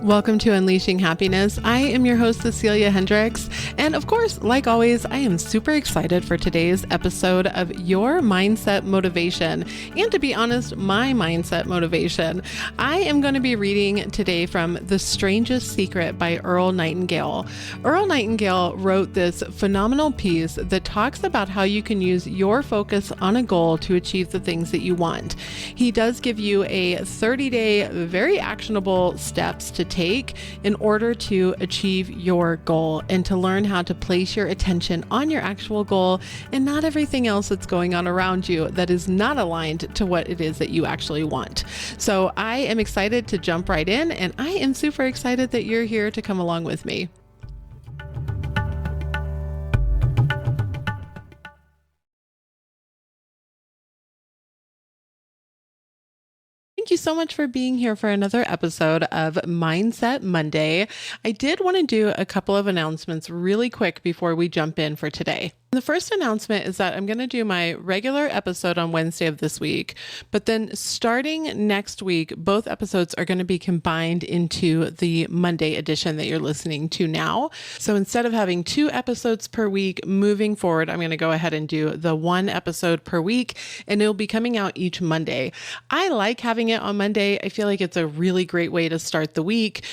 Welcome to Unleashing Happiness. I am your host, Cecilia Hendricks. And of course, like always, I am super excited for today's episode of Your Mindset Motivation. And to be honest, my mindset motivation. I am going to be reading today from The Strangest Secret by Earl Nightingale. Earl Nightingale wrote this phenomenal piece that talks about how you can use your focus on a goal to achieve the things that you want. He does give you a 30-day, very actionable steps to take in order to achieve your goal and to learn how to place your attention on your actual goal and not everything else that's going on around you that is not aligned to what it is that you actually want. So I am excited to jump right in, and I am super excited that you're here to come along with me. Thank you so much for being here for another episode of Mindset Monday. I did want to do a couple of announcements really quick before we jump in for today. The first announcement is that I'm going to do my regular episode on Wednesday of this week, but then starting next week, both episodes are going to be combined into the Monday edition that you're listening to now. So instead of having 2 episodes per week moving forward, I'm going to go ahead and do the 1 episode per week, and it'll be coming out each Monday. I like having it on Monday. I feel like it's a really great way to start the week.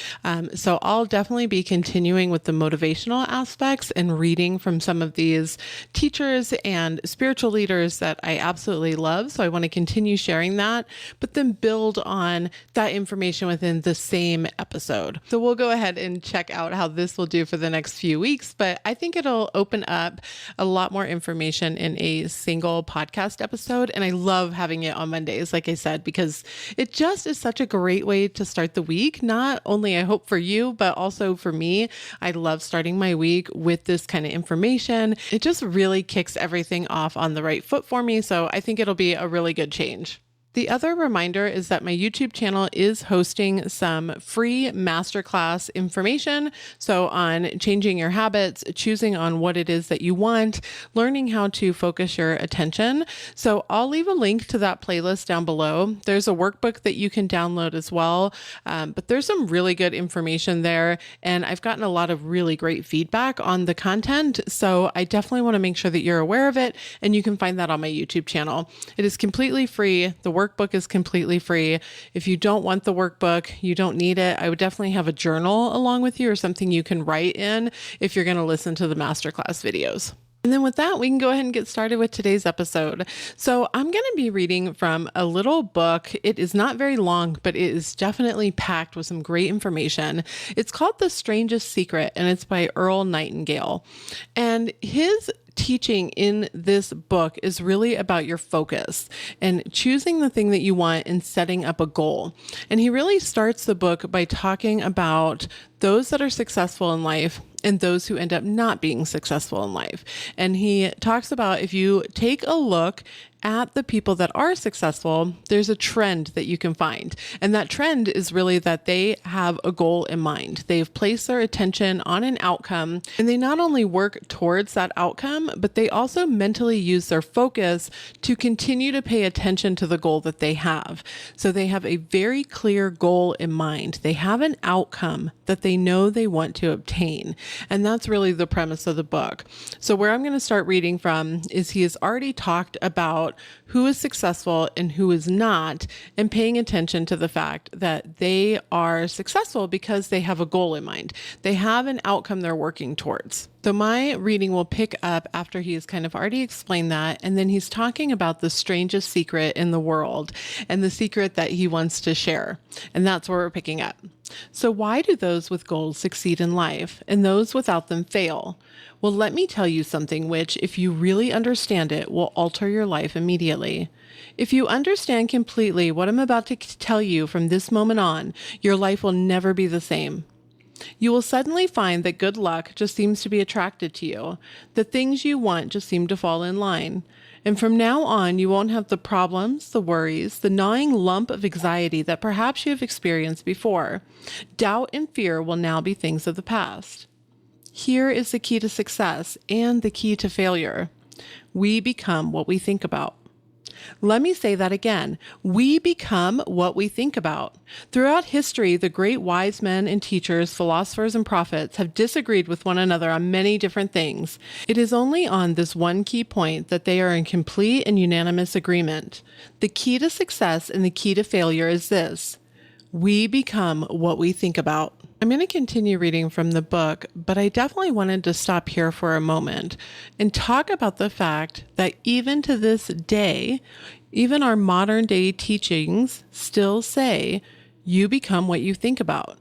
So I'll definitely be continuing with the motivational aspects and reading from some of these teachers and spiritual leaders that I absolutely love. So I want to continue sharing that, but then build on that information within the same episode. So we'll go ahead and check out how this will do for the next few weeks, but I think it'll open up a lot more information in a single podcast episode. And I love having it on Mondays, like I said, because it just is such a great way to start the week. Not only I hope for you, but also for me. I love starting my week with this kind of information. It just really kicks everything off on the right foot for me. So I think it'll be a really good change. The other reminder is that my YouTube channel is hosting some free masterclass information. So on changing your habits, choosing on what it is that you want, learning how to focus your attention. So I'll leave a link to that playlist down below. There's a workbook that you can download as well. But there's some really good information there. And I've gotten a lot of really great feedback on the content. So I definitely want to make sure that you're aware of it. And you can find that on my YouTube channel. It is completely free. The workbook is completely free. If you don't want the workbook, you don't need it. I would definitely have a journal along with you or something you can write in if you're going to listen to the masterclass videos. And then with that, we can go ahead and get started with today's episode. So I'm going to be reading from a little book. It is not very long, but it is definitely packed with some great information. It's called The Strangest Secret, and it's by Earl Nightingale. And his teaching in this book is really about your focus and choosing the thing that you want and setting up a goal. And he really starts the book by talking about those that are successful in life and those who end up not being successful in life. And he talks about if you take a look at the people that are successful, there's a trend that you can find. And that trend is really that they have a goal in mind. They've placed their attention on an outcome, and they not only work towards that outcome, but they also mentally use their focus to continue to pay attention to the goal that they have. So they have a very clear goal in mind. They have an outcome that they know they want to obtain. And that's really the premise of the book. So where I'm going to start reading from is he has already talked about who is successful and who is not, and paying attention to the fact that they are successful because they have a goal in mind. They have an outcome they're working towards. So my reading will pick up after he has kind of already explained that, and then he's talking about the strangest secret in the world and the secret that he wants to share. And that's where we're picking up. So why do those with goals succeed in life and those without them fail? Well, let me tell you something which, if you really understand it, will alter your life immediately. If you understand completely what I'm about to tell you from this moment on, your life will never be the same. You will suddenly find that good luck just seems to be attracted to you. The things you want just seem to fall in line. And from now on, you won't have the problems, the worries, the gnawing lump of anxiety that perhaps you have experienced before. Doubt and fear will now be things of the past. Here is the key to success and the key to failure. We become what we think about. Let me say that again. We become what we think about. Throughout history, the great wise men and teachers, philosophers and prophets have disagreed with one another on many different things. It is only on this one key point that they are in complete and unanimous agreement. The key to success and the key to failure is this: we become what we think about. I'm going to continue reading from the book, but I definitely wanted to stop here for a moment and talk about the fact that even to this day, even our modern day teachings still say you become what you think about.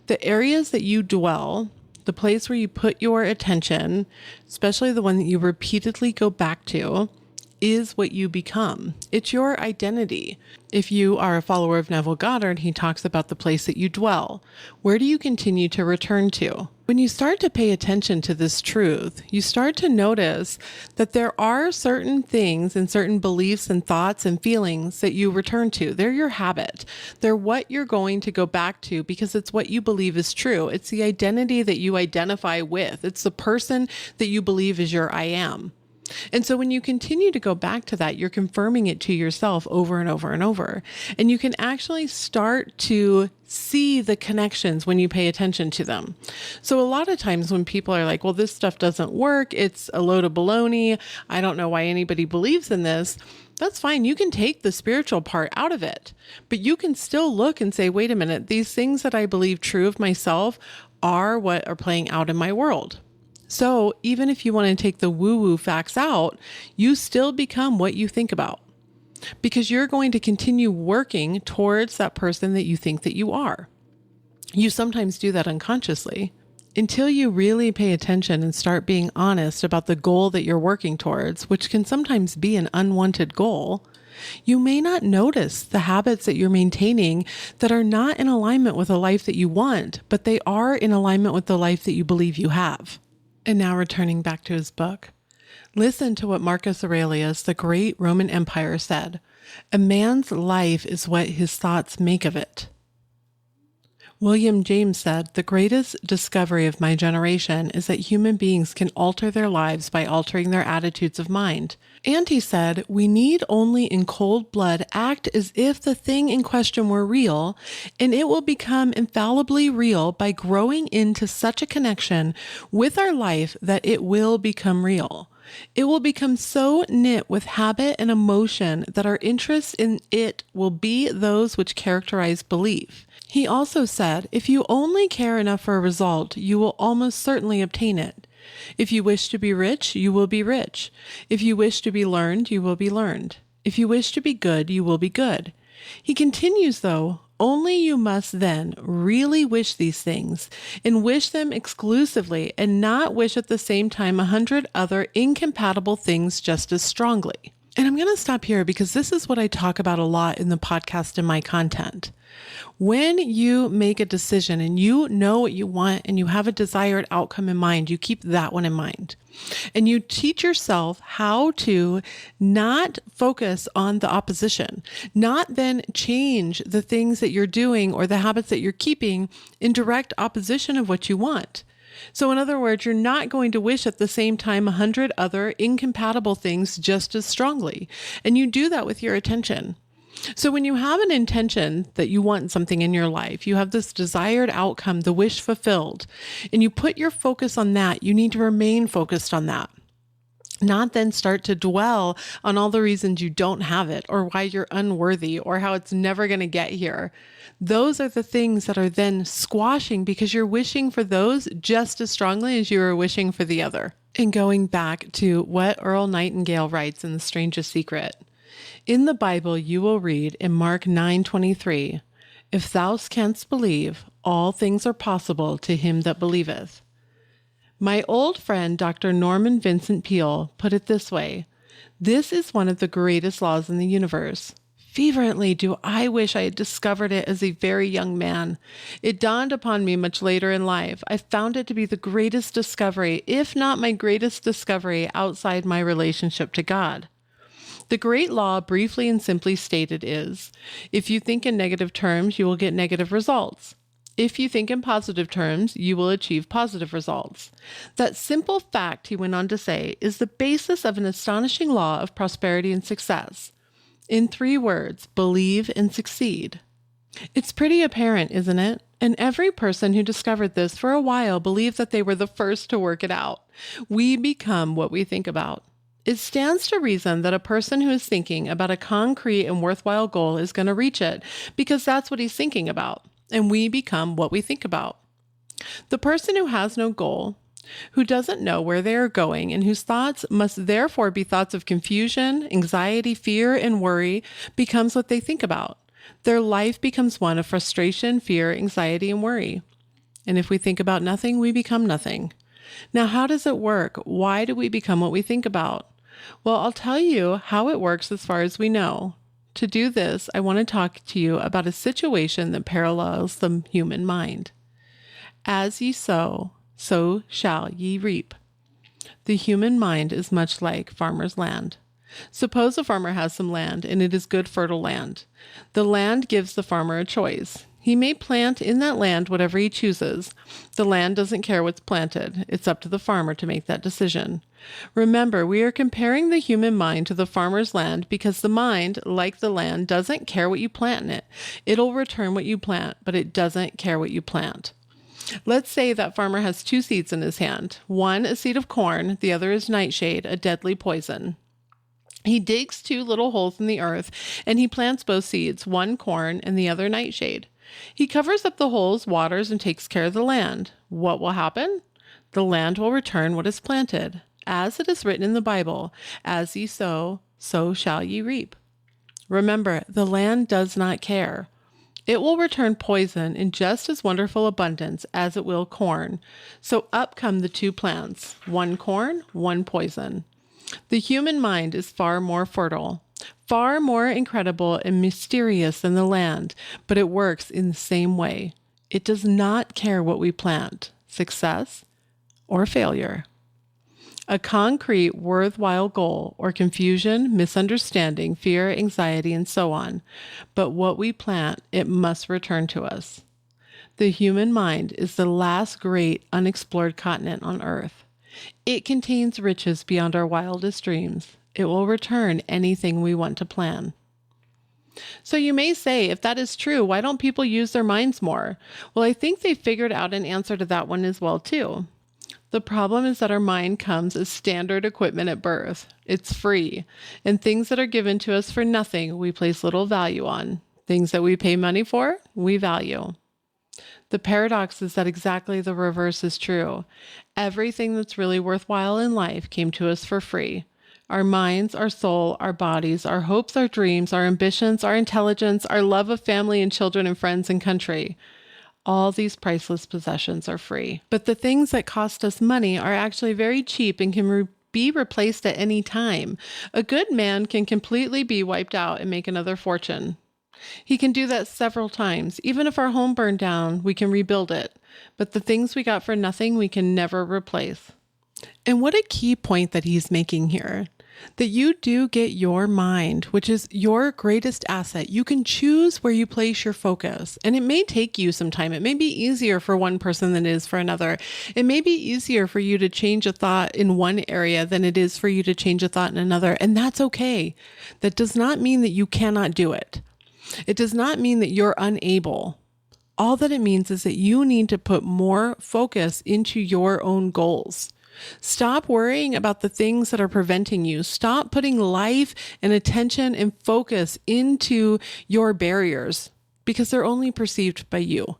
The areas that you dwell, the place where you put your attention, especially the one that you repeatedly go back to, is what you become. It's your identity. If you are a follower of Neville Goddard, he talks about the place that you dwell. Where do you continue to return to? When you start to pay attention to this truth, you start to notice that there are certain things and certain beliefs and thoughts and feelings that you return to. They're your habit. They're what you're going to go back to because it's what you believe is true. It's the identity that you identify with. It's the person that you believe is your I am. And so when you continue to go back to that, you're confirming it to yourself over and over and over. And you can actually start to see the connections when you pay attention to them. So a lot of times when people are like, well, this stuff doesn't work, it's a load of baloney, I don't know why anybody believes in this. That's fine. You can take the spiritual part out of it, but you can still look and say, wait a minute, these things that I believe true of myself are what are playing out in my world. So even if you want to take the woo-woo facts out, you still become what you think about because you're going to continue working towards that person that you think that you are. You sometimes do that unconsciously until you really pay attention and start being honest about the goal that you're working towards, which can sometimes be an unwanted goal. You may not notice the habits that you're maintaining that are not in alignment with a life that you want, but they are in alignment with the life that you believe you have. And now returning back to his book, listen to what Marcus Aurelius, the great Roman Empire, said. A man's life is what his thoughts make of it. William James said, the greatest discovery of my generation is that human beings can alter their lives by altering their attitudes of mind. And he said, we need only in cold blood act as if the thing in question were real, and it will become infallibly real by growing into such a connection with our life that it will become real. It will become so knit with habit and emotion that our interest in it will be those which characterize belief. He also said, if you only care enough for a result, you will almost certainly obtain it. If you wish to be rich, you will be rich. If you wish to be learned, you will be learned. If you wish to be good, you will be good. He continues, though, only you must then really wish these things and wish them exclusively and not wish at the same time 100 other incompatible things just as strongly. And I'm going to stop here because this is what I talk about a lot in the podcast and my content. When you make a decision and you know what you want and you have a desired outcome in mind, you keep that one in mind. And you teach yourself how to not focus on the opposition, not then change the things that you're doing or the habits that you're keeping in direct opposition of what you want. So in other words, you're not going to wish at the same time 100 other incompatible things just as strongly. And you do that with your attention. So when you have an intention that you want something in your life, you have this desired outcome, the wish fulfilled, and you put your focus on that, you need to remain focused on that. Not then start to dwell on all the reasons you don't have it or why you're unworthy or how it's never going to get here. Those are the things that are then squashing because you're wishing for those just as strongly as you are wishing for the other. And going back to what Earl Nightingale writes in The Strangest Secret, in the Bible you will read in Mark 9:23, if thou canst believe, all things are possible to him that believeth. My old friend, Dr. Norman Vincent Peale, put it this way, this is one of the greatest laws in the universe. Fervently do I wish I had discovered it as a very young man. It dawned upon me much later in life. I found it to be the greatest discovery, if not my greatest discovery outside my relationship to God. The great law, briefly and simply stated, is, if you think in negative terms, you will get negative results. If you think in positive terms, you will achieve positive results. That simple fact, he went on to say, is the basis of an astonishing law of prosperity and success. In 3 words, believe and succeed. It's pretty apparent, isn't it? And every person who discovered this for a while believed that they were the first to work it out. We become what we think about. It stands to reason that a person who is thinking about a concrete and worthwhile goal is going to reach it because that's what he's thinking about. And we become what we think about. The person who has no goal, who doesn't know where they are going, and whose thoughts must therefore be thoughts of confusion, anxiety, fear, and worry, becomes what they think about. Their life becomes one of frustration, fear, anxiety, and worry. And if we think about nothing, we become nothing. Now, how does it work? Why do we become what we think about? Well, I'll tell you how it works as far as we know. To do this, I want to talk to you about a situation that parallels the human mind. As ye sow, so shall ye reap. The human mind is much like farmer's land. Suppose a farmer has some land and it is good fertile land. The land gives the farmer a choice. He may plant in that land whatever he chooses. The land doesn't care what's planted. It's up to the farmer to make that decision. Remember, we are comparing the human mind to the farmer's land because the mind, like the land, doesn't care what you plant in it. It'll return what you plant, but it doesn't care what you plant. Let's say that farmer has 2 seeds in his hand. One, a seed of corn. The other is nightshade, a deadly poison. He digs 2 little holes in the earth, and he plants both seeds, one corn and the other nightshade. He covers up the holes, waters, and takes care of the land. What will happen? The land will return what is planted. As it is written in the Bible, as ye sow, so shall ye reap. Remember, the land does not care. It will return poison in just as wonderful abundance as it will corn. So up come the 2 plants, one corn, one poison. The human mind is far more fertile, far more incredible and mysterious than the land, but it works in the same way. It does not care what we plant, success or failure. A concrete, worthwhile goal, or confusion, misunderstanding, fear, anxiety, and so on. But what we plant, it must return to us. The human mind is the last great unexplored continent on Earth. It contains riches beyond our wildest dreams. It will return anything we want to plan. So you may say, if that is true, why don't people use their minds more? Well, I think they figured out an answer to that one as well, too. The problem is that our mind comes as standard equipment at birth. It's free. And things that are given to us for nothing, we place little value on. Things that we pay money for, we value. The paradox is that exactly the reverse is true. Everything that's really worthwhile in life came to us for free. Our minds, our soul, our bodies, our hopes, our dreams, our ambitions, our intelligence, our love of family and children and friends and country. All these priceless possessions are free. But the things that cost us money are actually very cheap and can be replaced at any time. A good man can completely be wiped out and make another fortune. He can do that several times. Even if our home burned down, we can rebuild it. But the things we got for nothing, we can never replace. And what a key point that he's making here. That you do get your mind, which is your greatest asset. You can choose where you place your focus. And it may take you some time. It may be easier for one person than it is for another. It may be easier for you to change a thought in one area than it is for you to change a thought in another. And that's okay. That does not mean that you cannot do it. It does not mean that you're unable. All that it means is that you need to put more focus into your own goals. Stop worrying about the things that are preventing you. Stop putting life and attention and focus into your barriers because they're only perceived by you.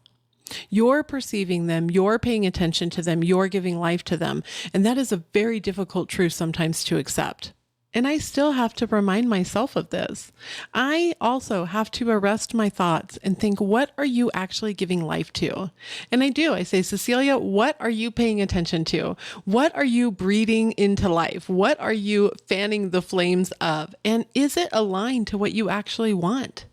You're perceiving them, you're paying attention to them, you're giving life to them. And that is a very difficult truth sometimes to accept. And I still have to remind myself of this. I also have to arrest my thoughts and think, what are you actually giving life to? And I do. I say, Cecilia, what are you paying attention to? What are you breathing into life? What are you fanning the flames of? And is it aligned to what you actually want?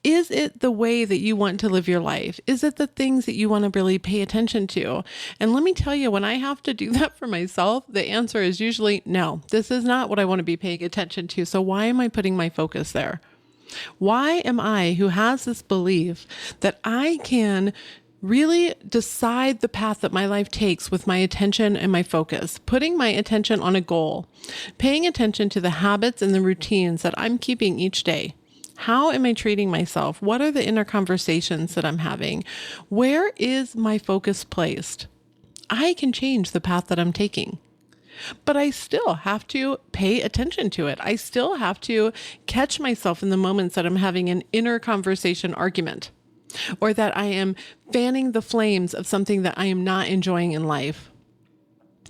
Is it the way that you want to live your life? Is it the things that you want to really pay attention to? And let me tell you, when I have to do that for myself, the answer is usually no, this is not what I want to be paying attention to. So why am I putting my focus there? Why am I, who has this belief that I can really decide the path that my life takes with my attention and my focus, putting my attention on a goal, paying attention to the habits and the routines that I'm keeping each day. How am I treating myself? What are the inner conversations that I'm having? Where is my focus placed? I can change the path that I'm taking. But I still have to pay attention to it. I still have to catch myself in the moments that I'm having an inner conversation argument, or that I am fanning the flames of something that I am not enjoying in life.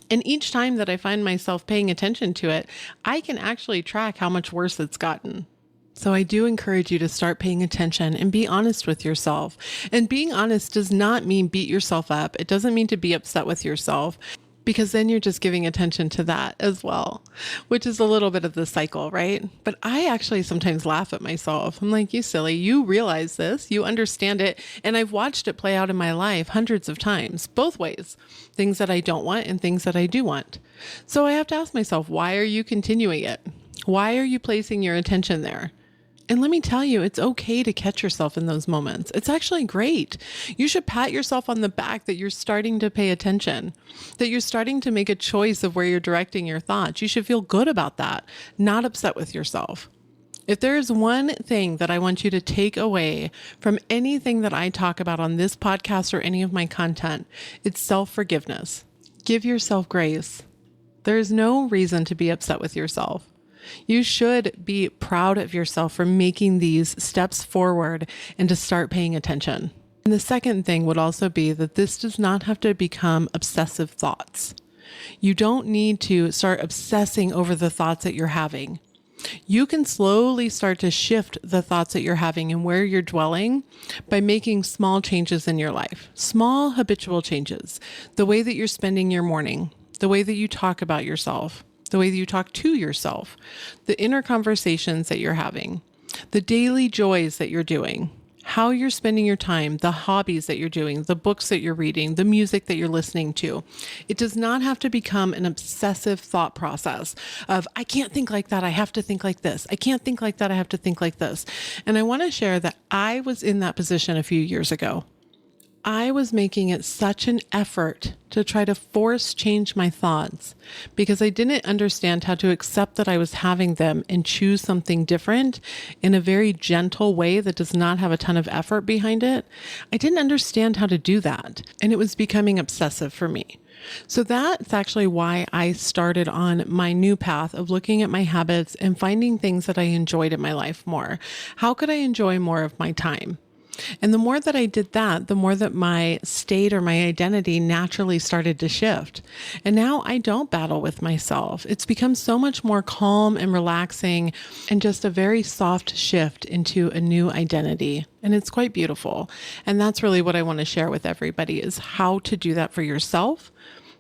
And each time that I find myself paying attention to it, I can actually track how much worse it's gotten. So I do encourage you to start paying attention and be honest with yourself. And being honest does not mean beat yourself up. It doesn't mean to be upset with yourself, because then you're just giving attention to that as well, which is a little bit of the cycle, right? But I actually sometimes laugh at myself. I'm like, you silly, you realize this, you understand it. And I've watched it play out in my life hundreds of times, both ways, things that I don't want and things that I do want. So I have to ask myself, why are you continuing it? Why are you placing your attention there? And let me tell you, it's okay to catch yourself in those moments. It's actually great. You should pat yourself on the back that you're starting to pay attention, that you're starting to make a choice of where you're directing your thoughts. You should feel good about that, not upset with yourself. If there is one thing that I want you to take away from anything that I talk about on this podcast or any of my content, it's self-forgiveness. Give yourself grace. There is no reason to be upset with yourself. You should be proud of yourself for making these steps forward and to start paying attention. And the second thing would also be that this does not have to become obsessive thoughts. You don't need to start obsessing over the thoughts that you're having. You can slowly start to shift the thoughts that you're having and where you're dwelling by making small changes in your life, small habitual changes, the way that you're spending your morning, the way that you talk about yourself, the way that you talk to yourself, the inner conversations that you're having, the daily joys that you're doing, how you're spending your time, the hobbies that you're doing, the books that you're reading, the music that you're listening to. It does not have to become an obsessive thought process of, I can't think like that, I have to think like this. I can't think like that, I have to think like this. And I want to share that I was in that position a few years ago. I was making it such an effort to try to force change my thoughts because I didn't understand how to accept that I was having them and choose something different in a very gentle way that does not have a ton of effort behind it. I didn't understand how to do that, and it was becoming obsessive for me. So that's actually why I started on my new path of looking at my habits and finding things that I enjoyed in my life more. How could I enjoy more of my time? And the more that I did that, the more that my state or my identity naturally started to shift. And now I don't battle with myself. It's become so much more calm and relaxing and just a very soft shift into a new identity. And it's quite beautiful. And that's really what I want to share with everybody, is how to do that for yourself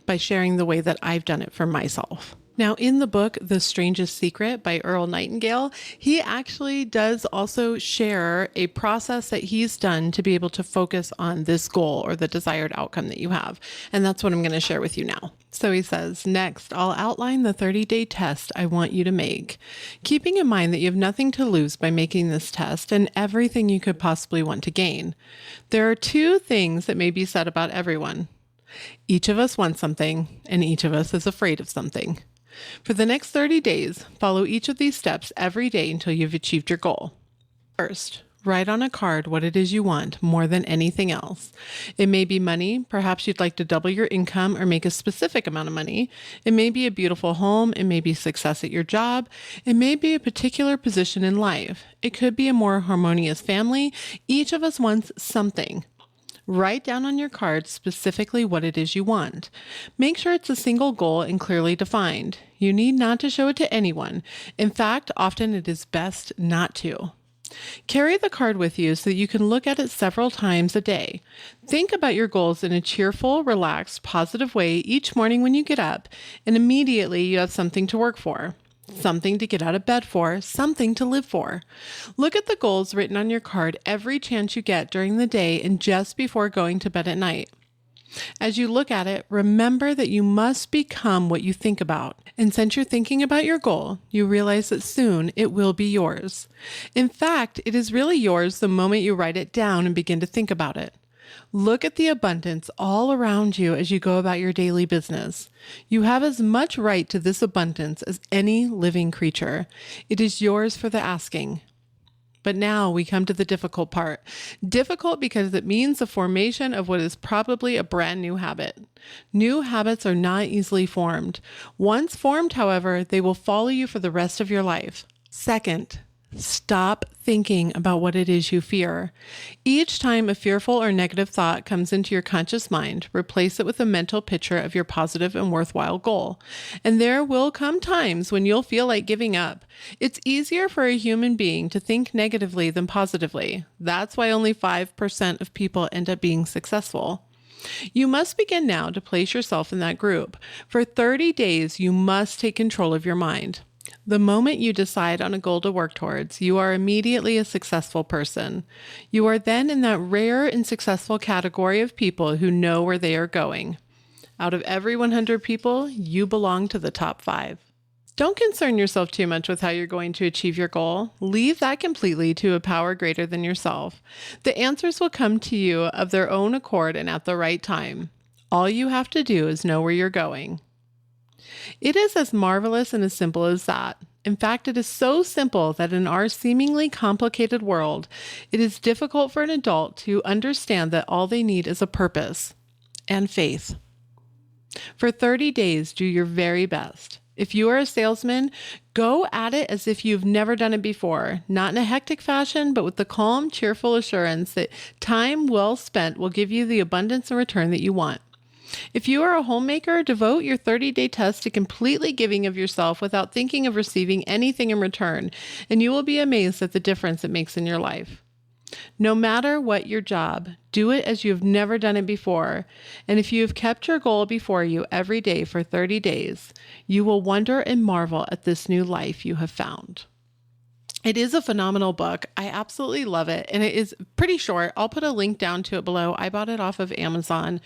by sharing the way that I've done it for myself. Now, in the book, The Strangest Secret by Earl Nightingale, he actually does also share a process that he's done to be able to focus on this goal or the desired outcome that you have. And that's what I'm going to share with you now. So he says, next, I'll outline the 30-day test I want you to make, keeping in mind that you have nothing to lose by making this test and everything you could possibly want to gain. There are two things that may be said about everyone. Each of us wants something, and each of us is afraid of something. For the next 30 days, follow each of these steps every day until you've achieved your goal. First, write on a card what it is you want more than anything else. It may be money. Perhaps you'd like to double your income or make a specific amount of money. It may be a beautiful home. It may be success at your job. It may be a particular position in life. It could be a more harmonious family. Each of us wants something. Write down on your card specifically what it is you want. Make sure it's a single goal and clearly defined. You need not to show it to anyone. In fact, often it is best not to. Carry the card with you so that you can look at it several times a day. Think about your goals in a cheerful, relaxed, positive way each morning when you get up, and immediately you have something to work for. Something to get out of bed for, something to live for. Look at the goals written on your card every chance you get during the day and just before going to bed at night. As you look at it, remember that you must become what you think about. And since you're thinking about your goal, you realize that soon it will be yours. In fact, it is really yours the moment you write it down and begin to think about it. Look at the abundance all around you as you go about your daily business. You have as much right to this abundance as any living creature. It is yours for the asking. But now we come to the difficult part. Difficult because it means the formation of what is probably a brand new habit. New habits are not easily formed. Once formed, however, they will follow you for the rest of your life. Second, stop thinking about what it is you fear. Each time a fearful or negative thought comes into your conscious mind, replace it with a mental picture of your positive and worthwhile goal. And there will come times when you'll feel like giving up. It's easier for a human being to think negatively than positively. That's why only 5% of people end up being successful. You must begin now to place yourself in that group. For 30 days, you must take control of your mind. The moment you decide on a goal to work towards, you are immediately a successful person. You are then in that rare and successful category of people who know where they are going. Out of every 100 people, you belong to the top 5. Don't concern yourself too much with how you're going to achieve your goal. Leave that completely to a power greater than yourself. The answers will come to you of their own accord and at the right time. All you have to do is know where you're going. It is as marvelous and as simple as that. In fact, it is so simple that in our seemingly complicated world, it is difficult for an adult to understand that all they need is a purpose and faith. For 30 days, do your very best. If you are a salesman, go at it as if you've never done it before, not in a hectic fashion, but with the calm, cheerful assurance that time well spent will give you the abundance and return that you want. If you are a homemaker, devote your 30-day test to completely giving of yourself without thinking of receiving anything in return, and you will be amazed at the difference it makes in your life. No matter what your job, do it as you have never done it before. And if you have kept your goal before you every day for 30 days, you will wonder and marvel at this new life you have found. It is a phenomenal book. I absolutely love it. And it is pretty short. I'll put a link down to it below. I bought it off of Amazon.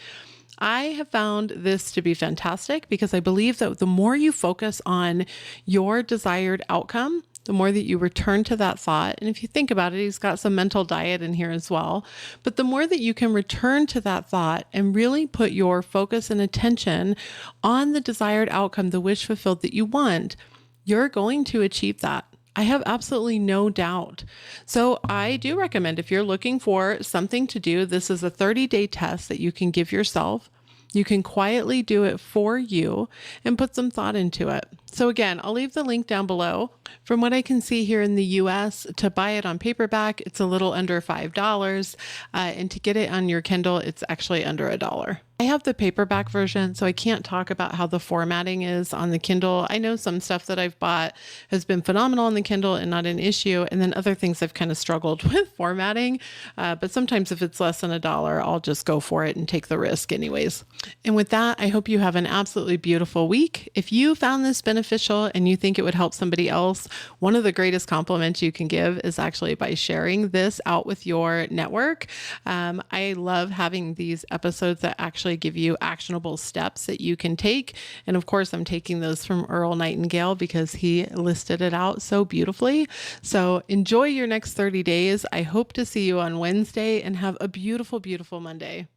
I have found this to be fantastic because I believe that the more you focus on your desired outcome, the more that you return to that thought. And if you think about it, he's got some mental diet in here as well. But the more that you can return to that thought and really put your focus and attention on the desired outcome, the wish fulfilled that you want, you're going to achieve that. I have absolutely no doubt. So I do recommend if you're looking for something to do, this is a 30-day test that you can give yourself. You can quietly do it for you and put some thought into it. So again, I'll leave the link down below. From what I can see here in the US, to buy it on paperback, it's a little under $5. And to get it on your Kindle, it's actually under $1. I have the paperback version, so I can't talk about how the formatting is on the Kindle. I know some stuff that I've bought has been phenomenal on the Kindle and not an issue. And then other things I've kind of struggled with formatting. But sometimes if it's less than $1, I'll just go for it and take the risk anyways. And with that, I hope you have an absolutely beautiful week. If you found this beneficial and you think it would help somebody else, one of the greatest compliments you can give is actually by sharing this out with your network. I love having these episodes that actually give you actionable steps that you can take. And of course, I'm taking those from Earl Nightingale because he listed it out so beautifully. So enjoy your next 30 days. I hope to see you on Wednesday and have a beautiful, beautiful Monday.